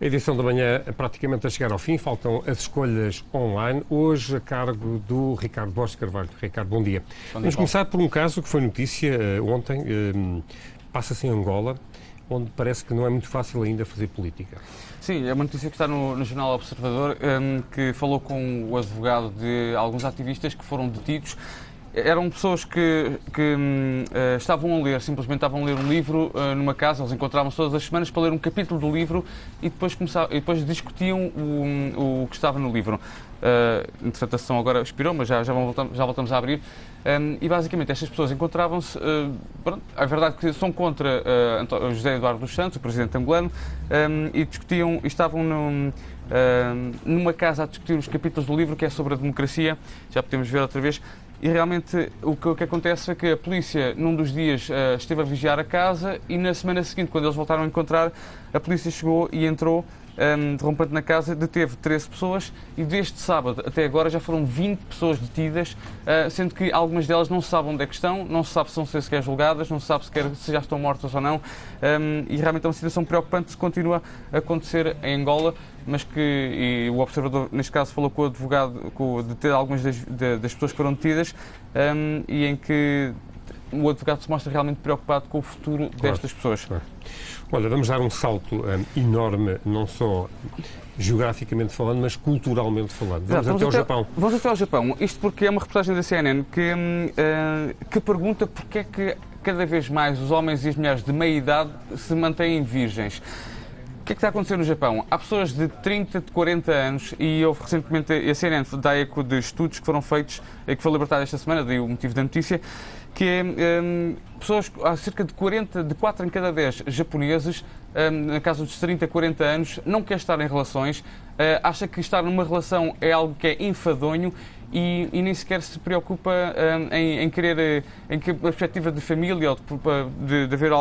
A edição da manhã é praticamente a chegar ao fim, faltam as escolhas online, hoje a cargo do Ricardo Borges Carvalho. Ricardo, bom dia. Vamos começar por um caso que foi notícia ontem, passa-se em Angola, onde parece que não é muito fácil ainda fazer política. Sim, é uma notícia que está no Jornal Observador, que falou com o advogado de alguns ativistas que foram detidos. Eram pessoas que estavam a ler, simplesmente estavam a ler um livro numa casa, eles encontravam-se todas as semanas para ler um capítulo do livro e depois discutiam o que estava no livro. Entretanto, a sessão agora expirou, mas já voltamos a abrir. E basicamente estas pessoas encontravam-se, a verdade é que são contra José Eduardo dos Santos, o presidente angolano, e discutiam, e estavam numa casa a discutir os capítulos do livro que é sobre a democracia, já podemos ver outra vez. E realmente o que acontece é que a polícia, num dos dias, esteve a vigiar a casa e na semana seguinte, quando eles voltaram a encontrar, a polícia chegou e entrou, derrompante na casa, deteve 13 pessoas e desde sábado até agora já foram 20 pessoas detidas, sendo que algumas delas não se sabe onde é que estão, não se sabe se vão ser sequer julgadas, não se sabe sequer se já estão mortas ou não, e realmente é uma situação preocupante que continua a acontecer em Angola, mas que o Observador, neste caso, falou com o advogado de algumas das pessoas que foram detidas e em que o advogado se mostra realmente preocupado com o futuro destas pessoas. Claro. Olha, vamos dar um salto enorme, não só geograficamente falando, mas culturalmente falando. Vamos até ao Japão. Vamos até ao Japão. Isto porque é uma reportagem da CNN que pergunta porque é que cada vez mais os homens e as mulheres de meia idade se mantêm virgens. O que é que está a acontecer no Japão? Há pessoas de 30, de 40 anos e houve recentemente, a CNN dá eco de estudos que foram feitos, que foi libertado esta semana, daí o motivo da notícia, que é pessoas, há cerca de 4 em cada 10 japoneses, na casa dos 30, 40 anos, não quer estar em relações, acha que estar numa relação é algo que é enfadonho e nem sequer se preocupa em querer, em que a perspectiva de família ou de haver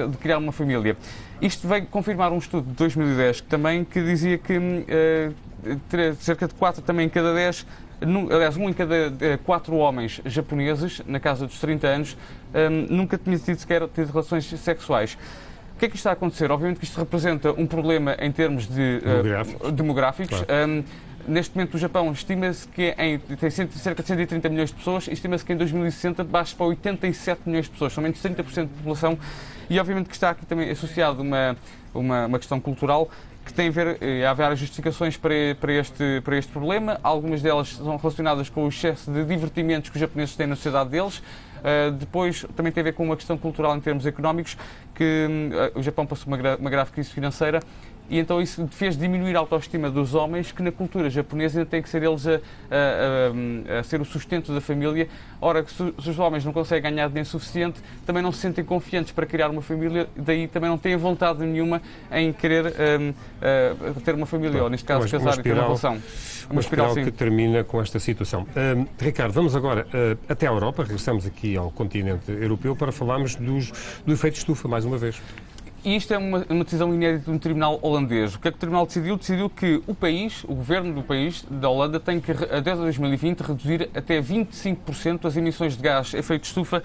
de criar uma família. Isto veio confirmar um estudo de 2010 que dizia que cerca de 4 também em cada 10, aliás, 1 em cada 4 homens japoneses, na casa dos 30 anos, nunca tinha sequer tido relações sexuais. O que é que isto está a acontecer? Obviamente que isto representa um problema em termos de demográficos. Claro. Neste momento, o Japão estima-se que tem cerca de 130 milhões de pessoas e estima-se que em 2060 baixe para 87 milhões de pessoas, são menos de 30% da população. E, obviamente, que está aqui também associado uma questão cultural que tem a ver, há várias justificações para este problema. Algumas delas são relacionadas com o excesso de divertimentos que os japoneses têm na sociedade deles. Depois, também tem a ver com uma questão cultural em termos económicos, que o Japão passou uma grave crise financeira e então isso fez diminuir a autoestima dos homens, que na cultura japonesa ainda têm que ser eles a ser o sustento da família. Ora, se os homens não conseguem ganhar dinheiro suficiente, também não se sentem confiantes para criar uma família, daí também não têm vontade nenhuma em querer ter uma família, ou neste caso casar e ter uma relação. Uma espiral que termina com esta situação. Ricardo, vamos agora até à Europa, regressamos aqui ao continente europeu para falarmos do efeito estufa, mais uma vez. E isto é uma decisão inédita de um tribunal holandês. O que é que o tribunal decidiu? Decidiu que o governo do país, da Holanda, tem que, até 2020, reduzir até 25% as emissões de gás efeito de estufa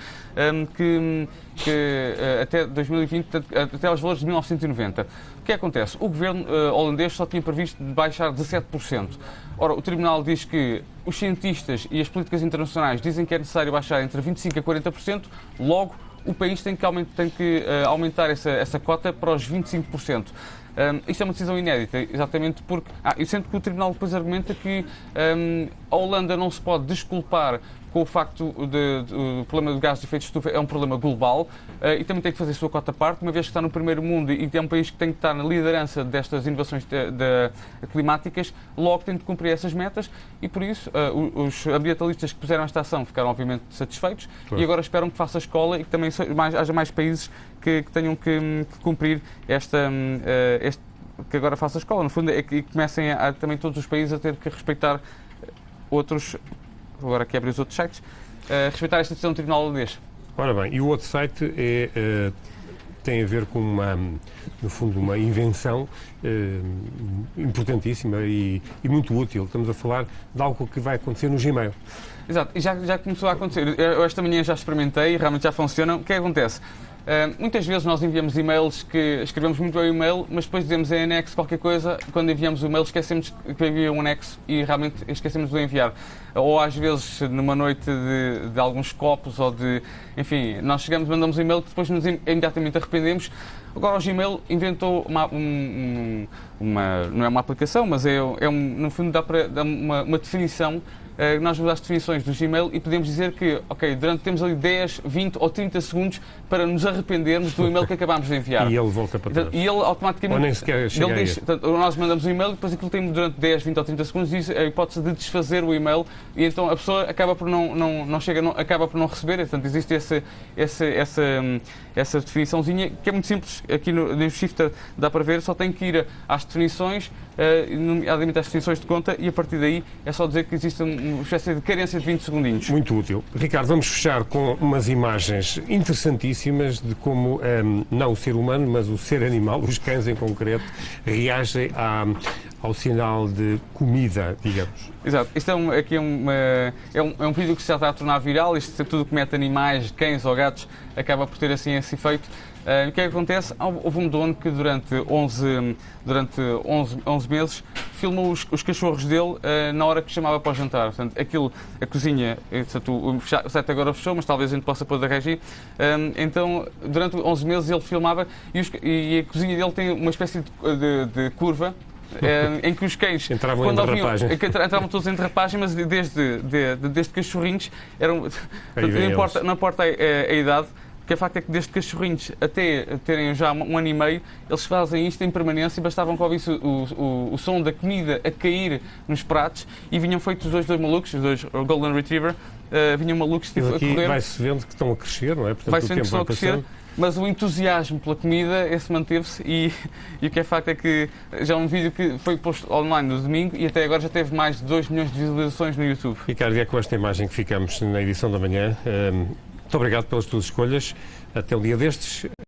até 2020, até aos valores de 1990. O que acontece? O governo holandês só tinha previsto baixar 17%. Ora, o tribunal diz que os cientistas e as políticas internacionais dizem que é necessário baixar entre 25% a 40%, logo o país tem que aumentar essa cota para os 25%. Isto é uma decisão inédita, exatamente porque... eu sinto que o Tribunal depois argumenta que a Holanda não se pode desculpar com o facto do problema do gás de efeito de estufa é um problema global e também tem que fazer a sua cota à parte, uma vez que está no primeiro mundo e é um país que tem que estar na liderança destas inovações climáticas, logo tem de cumprir essas metas e por isso os ambientalistas que puseram esta ação ficaram obviamente satisfeitos e agora esperam que faça a escola e que também haja mais países que tenham que cumprir que agora faça a escola. No fundo é que comecem também todos os países a ter que respeitar outros... Agora que abrir os outros sites, respeitar esta decisão do Tribunal holandês. Ora bem, e o outro site tem a ver com no fundo, uma invenção importantíssima e muito útil. Estamos a falar de algo que vai acontecer no Gmail. Exato, e já começou a acontecer. Eu esta manhã já experimentei e realmente já funciona. O que é que acontece? Muitas vezes nós enviamos e-mails que escrevemos muito bem o e-mail, mas depois dizemos em anexo qualquer coisa, quando enviamos o e-mail esquecemos que havia um anexo e realmente esquecemos de o enviar. Ou às vezes numa noite de alguns copos ou de... Enfim, nós chegamos, mandamos um e-mail que depois nos imediatamente arrependemos. Agora o Gmail inventou não é uma aplicação, mas no fundo dá uma definição. Nós vamos às definições do Gmail e podemos dizer que, ok, temos ali 10, 20 ou 30 segundos para nos arrependermos do e-mail que acabámos de enviar. E ele volta para trás. E ele automaticamente... Ou nem sequer chega ele diz, nós mandamos um e-mail e depois aquilo tem durante 10, 20 ou 30 segundos diz a hipótese de desfazer o e-mail e então a pessoa acaba por acaba por não receber. Portanto, existe essa definiçãozinha que é muito simples. Aqui no Shifter dá para ver, só tem que ir às definições, nomeadamente às definições de conta, e a partir daí é só dizer que existe uma espécie de carência de 20 segundinhos. Muito útil. Ricardo, vamos fechar com umas imagens interessantíssimas de como, não o ser humano, mas o ser animal, os cães em concreto, reagem ao sinal de comida, digamos. Exato. Isto é um vídeo que se já está a tornar viral. Isto tudo que mete animais, cães ou gatos, acaba por ter assim esse efeito. O que é que acontece? Houve um dono que durante 11 meses filmou os cachorros dele na hora que chamava para o jantar. Portanto, a cozinha, o site agora fechou, mas talvez a gente possa pôr da regi. Então, durante 11 meses ele filmava e a cozinha dele tem uma espécie de curva em que os cães entravam em derrapagem. Entravam todos em derrapagem, mas desde cachorrinhos não importa a idade. Porque o facto é que desde cachorrinhos até terem já um ano e meio, eles fazem isto em permanência e bastavam que ouvisse o som da comida a cair nos pratos e vinham feitos os dois malucos, os dois Golden Retriever, vinham malucos tipo, a correr. Vai-se vendo que estão a crescer, não é? Portanto, vai-se vendo que estão a crescer, mas o entusiasmo pela comida, esse manteve-se e o que é facto é que já é um vídeo que foi posto online no domingo e até agora já teve mais de 2 milhões de visualizações no YouTube. Ricardo, é com esta imagem que ficamos na edição da manhã. Muito obrigado pelas tuas escolhas. Até um dia destes.